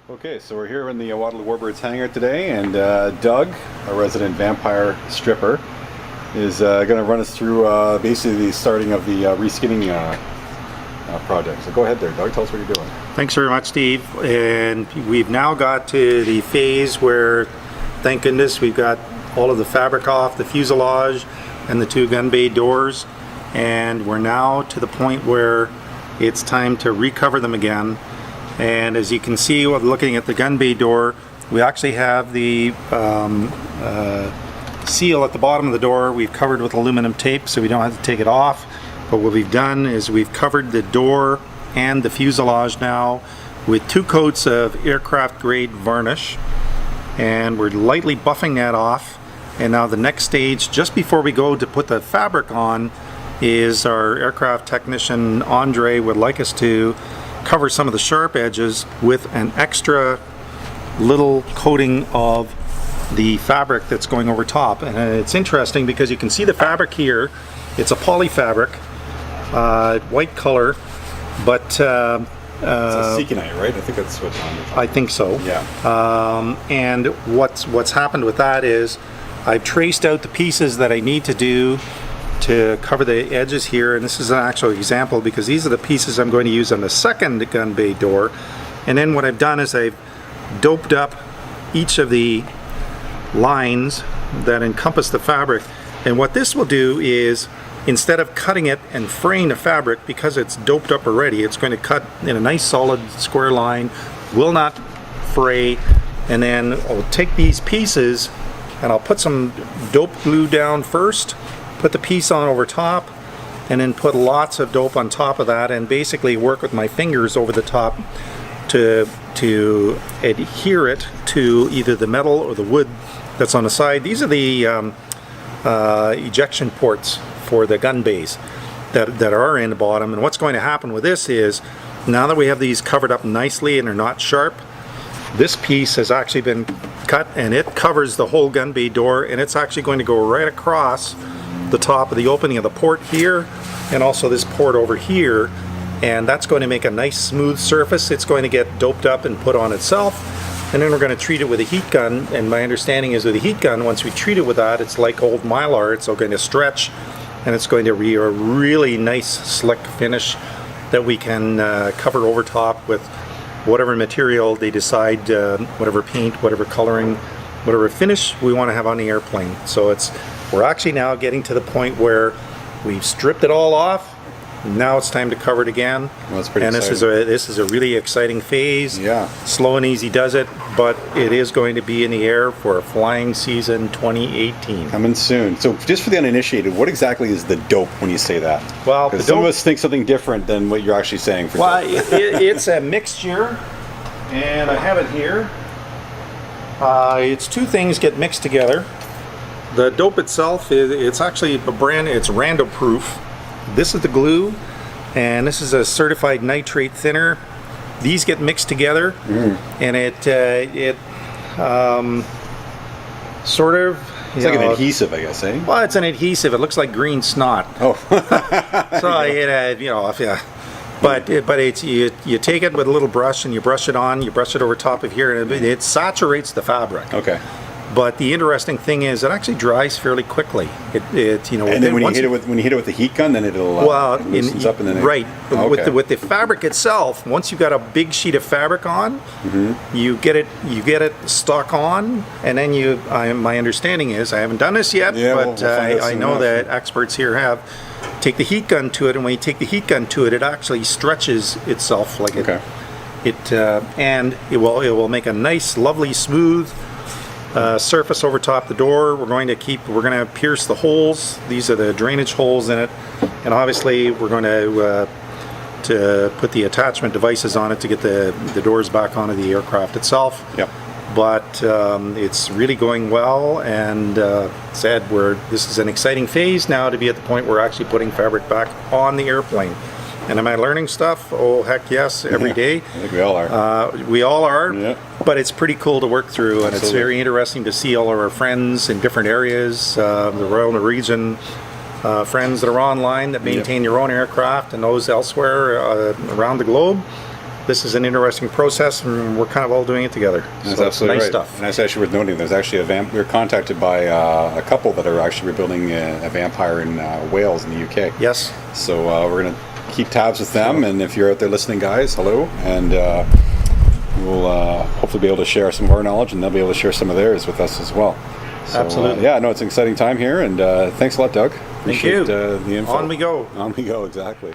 Okay, so we're here in the Waterloo Warbirds hangar today, and Doug, a resident vampire stripper, is going to run us through basically the starting of the reskinning project. So go ahead there, Doug. Tell us what you're doing. Thanks very much, Steve. And we've now got to the phase where, thank goodness, we've got all of the fabric off, the fuselage, and the two gun bay doors. And we're now to the point where it's time to recover them again. And as you can see, while looking at the gun bay door, we actually have the seal at the bottom of the door. We've covered with aluminum tape so we don't have to take it off. But what we've done is we've covered the door and the fuselage now with 2 coats of aircraft grade varnish. And we're lightly buffing that off. And now the next stage, just before we go to put the fabric on, is our aircraft technician Andre would like us to cover some of the sharp edges with an extra little coating of the fabric that's going over top. And it's interesting because you can see the fabric here. It's a poly fabric, white color, but It's a Seekonite, right? I think that's what I think so. Yeah. And what's happened with that is I've traced out the pieces that I need to do to cover the edges here, and this is an actual example because these are the pieces I'm going to use on the second gun bay door. And then what I've done is I've doped up each of the lines that encompass the fabric. And what this will do is, instead of cutting it and fraying the fabric, because it's doped up already, it's going to cut in a nice solid square line, will not fray. And then I'll take these pieces and I'll put some dope glue down first, put the piece on over top, and then put lots of dope on top of that, and basically work with my fingers over the top to adhere it to either the metal or the wood that's on the side. These are the ejection ports for the gun bays that are in the bottom. And what's going to happen with this is, now that we have these covered up nicely and they're not sharp, this piece has actually been cut and it covers the whole gun bay door, and it's actually going to go right across the top of the opening of the port here, and also this port over here, and that's going to make a nice smooth surface. It's going to get doped up and put on itself, and then we're going to treat it with a heat gun. And my understanding is with a heat gun, once we treat it with that, it's like old Mylar. It's going to stretch, and it's going to be a really nice slick finish that we can cover over top with whatever material they decide, whatever paint, whatever coloring, whatever finish we want to have on the airplane. So we're actually now getting to the point where we've stripped it all off. Now it's time to cover it again. Well, that's pretty exciting. This is a really exciting phase. Yeah. Slow and easy does it, but it is going to be in the air for flying season 2018. Coming soon. So just for the uninitiated, what exactly is the dope when you say that? Well, because some of us think something different than what you're actually saying. For well, dope. it's a mixture, and I have it here. It's 2 things get mixed together. The dope itself, it's actually it's Rando proof. This is the glue, and this is a certified nitrate thinner. These get mixed together, and it sort of... It's like an adhesive, I guess, eh? Well, it's an adhesive. It looks like green snot. Oh. But it's you take it with a little brush and you brush it on, you brush it over top of here, and it saturates the fabric. Okay. But the interesting thing is, it actually dries fairly quickly. And then when you hit it with the heat gun, then it'll loosens up, and then right. Okay. With the fabric itself, once you've got a big sheet of fabric on, you get it stuck on, and then my understanding is, I haven't done this yet, but I know that experts here have. Take the heat gun to it, and when you take the heat gun to it, it actually stretches itself like and it will make a nice, lovely, smooth surface over top the door. We're going to pierce the holes. These are the drainage holes in it, and obviously we're going to put the attachment devices on it to get the doors back onto the aircraft itself. Yep. But it's really going well, and this is an exciting phase now to be at the point where we're actually putting fabric back on the airplane. And am I learning stuff? Oh, heck yes, every day. I think we all are. We all are, yeah. But it's pretty cool to work through, and Absolutely. it's very interesting to see all of our friends in different areas, the Royal Norwegian friends that are online that maintain their own aircraft, and those elsewhere around the globe. this is an interesting process, and we're kind of all doing it together. That's So it's absolutely nice right. stuff. And that's actually worth noting. There's actually we were contacted by a couple that are actually rebuilding a vampire in Wales in the UK. Yes. So we're going to keep tabs with them, and if you're out there listening, guys, hello, and we'll hopefully be able to share some of our knowledge, and they'll be able to share some of theirs with us as well. So, Absolutely. yeah, no, it's an exciting time here, and thanks a lot, Doug. Thank Appreciate you. the info. On we go. On we go, exactly.